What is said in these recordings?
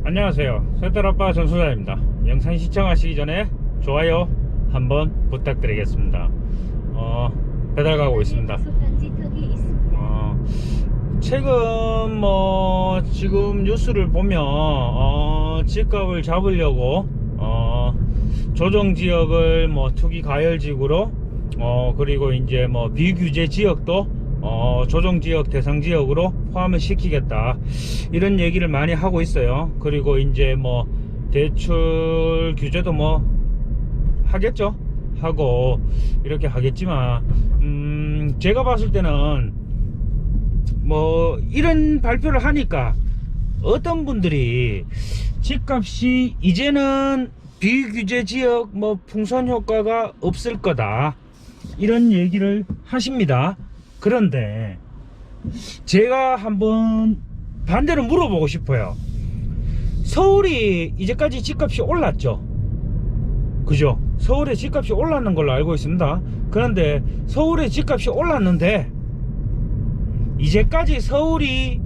안녕하세요. 새딸아빠 전소장입니다. 영상 시청하시기 전에 좋아요 한번 부탁드리겠습니다. 배달 가고 있습니다. 최근 지금 뉴스를 보면 집값을 잡으려고 조정지역을 투기 가열지구로 그리고 이제 비규제 지역도 조정지역 대상지역으로 포함을 시키겠다, 이런 얘기를 많이 하고 있어요. 그리고 이제 대출 규제도 하겠죠, 하고 이렇게 하겠지만 제가 봤을 때는 이런 발표를 하니까 어떤 분들이 집값이 이제는 비규제 지역 풍선 효과가 없을 거다, 이런 얘기를 하십니다. 그런데 제가 한번 반대로 물어보고 싶어요. 서울이 이제까지 집값이 올랐죠, 그죠? 서울의 집값이 올랐는 걸로 알고 있습니다. 그런데 서울의 집값이 올랐는데 이제까지 서울이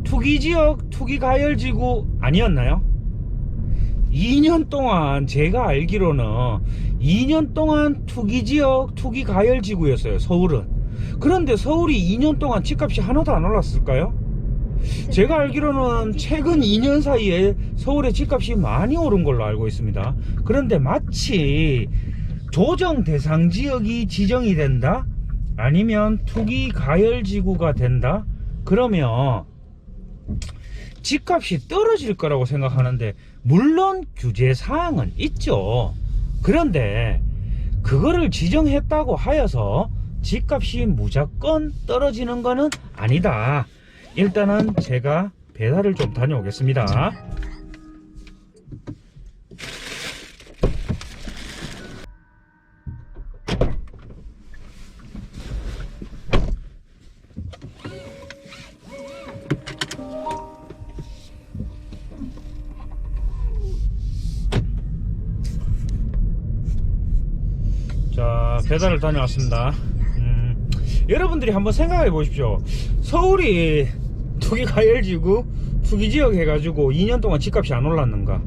투기지역 투기가열지구 아니었나요? 2년 동안 제가 알기로는 2년 동안 투기지역 투기가열지구였어요, 서울은. 그런데 서울이 2년 동안 집값이 하나도 안 올랐을까요? 제가 알기로는 최근 2년 사이에 서울의 집값이 많이 오른 걸로 알고 있습니다. 그런데 마치 조정 대상 지역이 지정이 된다, 아니면 투기가열지구가 된다, 그러면 집값이 떨어질 거라고 생각하는데, 물론 규제사항은 있죠. 그런데 그거를 지정했다고 하여서 집값이 무조건 떨어지는 거는 아니다. 일단은 제가 배달을 좀 다녀오겠습니다. 자, 배달을 다녀왔습니다. 여러분들이 한번 생각해 보십시오. 서울이 투기가열지구 투기지역 해가지고 2년 동안 집값이 안 올랐는가?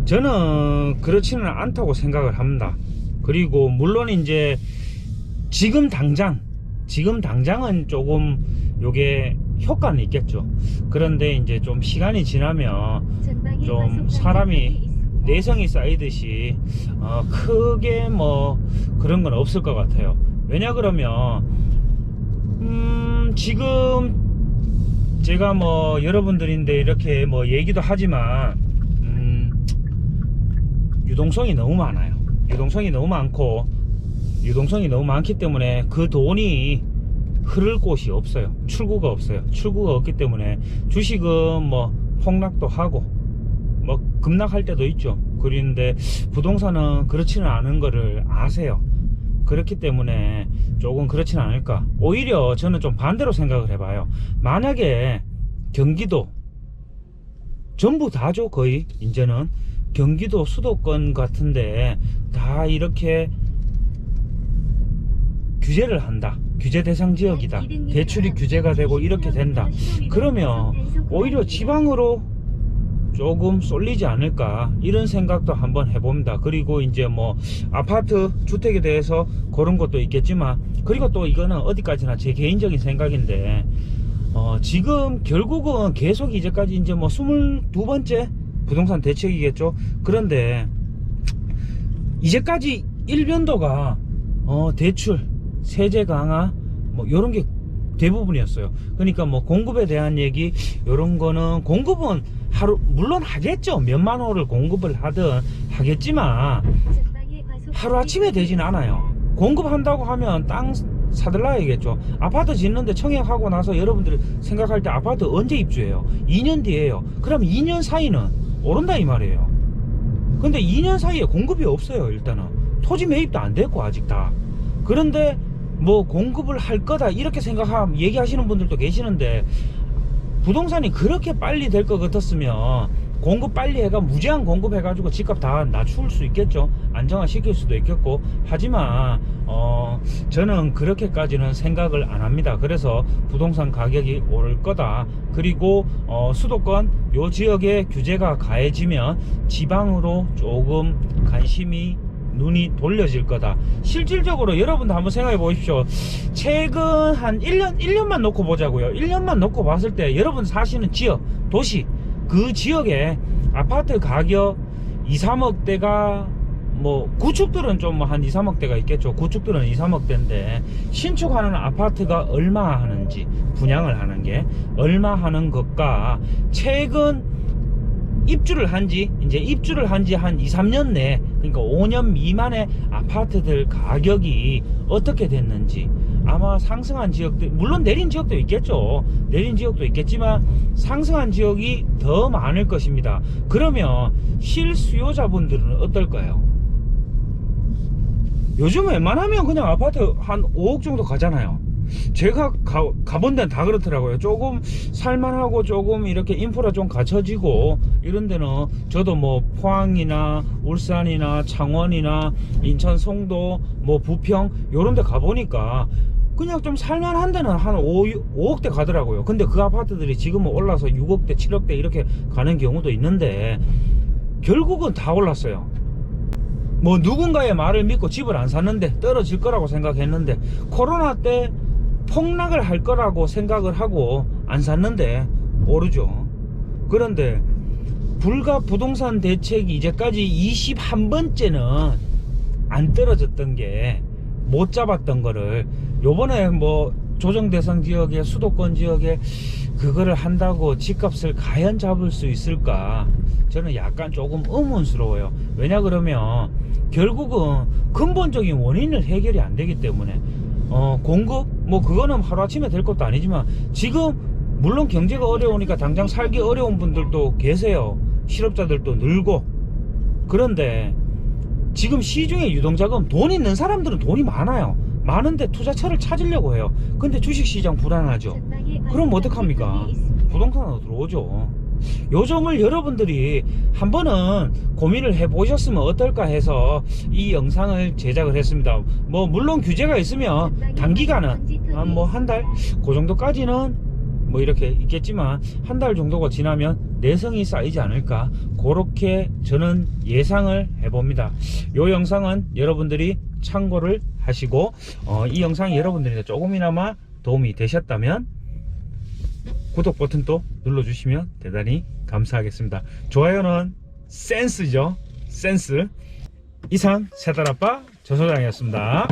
저는 그렇지는 않다고 생각을 합니다. 그리고 물론 이제 지금 당장은 조금 요게 효과는 있겠죠. 그런데 이제 좀 시간이 지나면 좀 사람이 내성이 쌓이듯이 크게 그런 건 없을 것 같아요. 왜냐 그러면 지금 제가 여러분들인데 이렇게 얘기도 하지만 유동성이 너무 많아요. 유동성이 너무 많기 때문에 그 돈이 흐를 곳이 없어요. 출구가 없어요. 출구가 없기 때문에 주식은 폭락도 하고 급락할 때도 있죠. 그런데 부동산은 그렇지는 않은 거를 아세요. 그렇기 때문에 조금 그렇지는 않을까. 오히려 저는 좀 반대로 생각을 해봐요. 만약에 경기도 전부 다죠, 거의 이제는 경기도 수도권 같은데 다 이렇게 규제를 한다, 규제 대상 지역이다, 대출이 규제가 되고 이렇게 된다, 그러면 오히려 지방으로 조금 쏠리지 않을까, 이런 생각도 한번 해봅니다. 그리고 이제 아파트 주택에 대해서 그런 것도 있겠지만, 그리고 또 이거는 어디까지나 제 개인적인 생각인데 지금 결국은 계속 이제까지 이제 22번째 부동산 대책이겠죠. 그런데 이제까지 일변도가 대출, 세제 강화 요런 게 대부분이었어요. 그러니까 공급에 대한 얘기, 요런 거는 공급은 물론 하겠죠. 몇만 호를 공급을 하든 하겠지만 하루아침에 되진 않아요. 공급한다고 하면 땅 사들라야겠죠. 아파트 짓는데 청약하고 나서 여러분들이 생각할 때 아파트 언제 입주해요? 2년 뒤에요. 그럼 2년 사이는 오른다 이 말이에요. 근데 2년 사이에 공급이 없어요. 일단은 토지 매입도 안 됐고 아직 다. 그런데 공급을 할 거다 이렇게 얘기하시는 분들도 계시는데, 부동산이 그렇게 빨리 될 것 같았으면 공급 빨리 해가 무제한 공급해가지고 집값 다 낮출 수 있겠죠. 안정화 시킬 수도 있겠고. 하지만 저는 그렇게까지는 생각을 안 합니다. 그래서 부동산 가격이 오를 거다. 그리고 수도권 요 지역에 규제가 가해지면 지방으로 조금 관심이 눈이 돌려질 거다. 실질적으로 여러분도 한번 생각해 보십시오. 최근 한 1년만 놓고 보자고요. 1년만 놓고 봤을 때 여러분 사시는 지역, 도시, 그 지역에 아파트 가격 2, 3억대가 뭐 구축들은 좀 한 2, 3억대가 있겠죠. 구축들은 2, 3억대인데 신축하는 아파트가 얼마 하는지, 분양을 하는 게 얼마 하는 것과 최근 입주를 한 지 한 2, 3년 내, 그러니까 5년 미만의 아파트들 가격이 어떻게 됐는지, 아마 상승한 지역들, 물론 내린 지역도 있겠죠. 내린 지역도 있겠지만 상승한 지역이 더 많을 것입니다. 그러면 실수요자분들은 어떨까요? 요즘 웬만하면 그냥 아파트 한 5억 정도 가잖아요. 제가 가본 데는 다 그렇더라고요. 조금 살만하고 조금 이렇게 인프라 좀 갖춰지고 이런 데는, 저도 뭐 포항이나 울산이나 창원이나 인천 송도 뭐 부평 요런 데 가보니까 그냥 좀 살만한 데는 한 5억대 가더라고요. 근데 그 아파트들이 지금은 올라서 6억대 7억대 이렇게 가는 경우도 있는데 결국은 다 올랐어요. 뭐 누군가의 말을 믿고 집을 안 샀는데 떨어질 거라고 생각했는데, 코로나 때 폭락을 할 거라고 생각을 하고 안 샀는데 오르죠. 그런데 불가 부동산 대책이 이제까지 21번째는 안 떨어졌던 게, 못 잡았던 거를 요번에 뭐 조정 대상 지역에, 수도권 지역에 그거를 한다고 집값을 과연 잡을 수 있을까? 저는 약간 조금 의문스러워요. 왜냐 그러면 결국은 근본적인 원인을 해결이 안 되기 때문에 공급 뭐 그거는 하루아침에 될 것도 아니지만, 지금 물론 경제가 어려우니까 당장 살기 어려운 분들도 계세요. 실업자들도 늘고. 그런데 지금 시중에 유동자금, 돈 있는 사람들은 돈이 많아요. 많은데 투자처를 찾으려고 해요. 근데 주식시장 불안하죠. 그럼 어떡합니까? 부동산으로 들어오죠. 요 점을 여러분들이 한번은 고민을 해보셨으면 어떨까 해서 이 영상을 제작을 했습니다. 뭐 물론 규제가 있으면 단기간은 뭐 한 달 그 정도까지는 뭐 이렇게 있겠지만, 한 달 정도가 지나면 내성이 쌓이지 않을까, 그렇게 저는 예상을 해봅니다. 요 영상은 여러분들이 참고를 하시고, 이 영상이 여러분들이 조금이나마 도움이 되셨다면 구독 버튼도 눌러주시면 대단히 감사하겠습니다. 좋아요는 센스죠. 센스. 이상 새달아빠 전소장이었습니다.